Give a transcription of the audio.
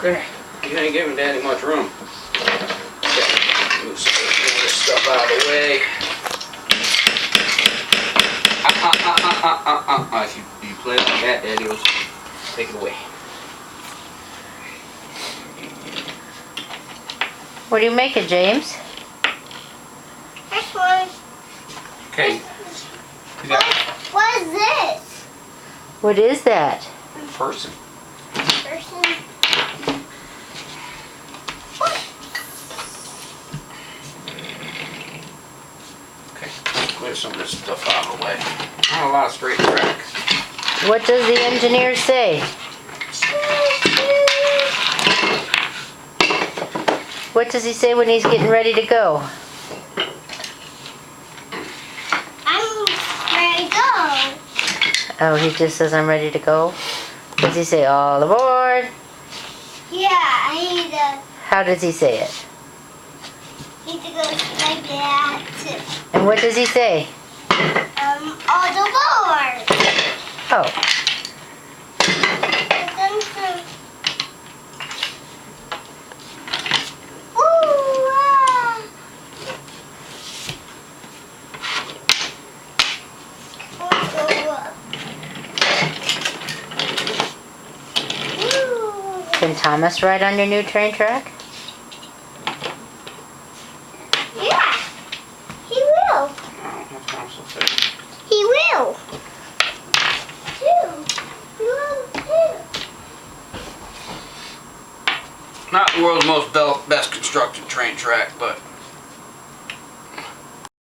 Okay. You ain't giving Daddy much room. Okay. Move some of this stuff out of the way. If you play like that, Daddy will take it away. What are you making, James? This one. Okay. You got What is this? What is that? person. Person. Okay. Clear some of this stuff out of the way. Not a lot of straight track. What does the engineer say? What does he say when he's getting ready to go? I'm ready to go. Oh, he just says, I'm ready to go? Does he say, all aboard? Yeah, I need to. How does he say it? Need to go like that. And what does he say? All the board. Oh, Ooh, ah. Go up. Ooh. can Thomas ride on your new train track? Yeah, he will. Oh, that's not so thick. He will. Too. He will too. Not the world's most best constructed train track, but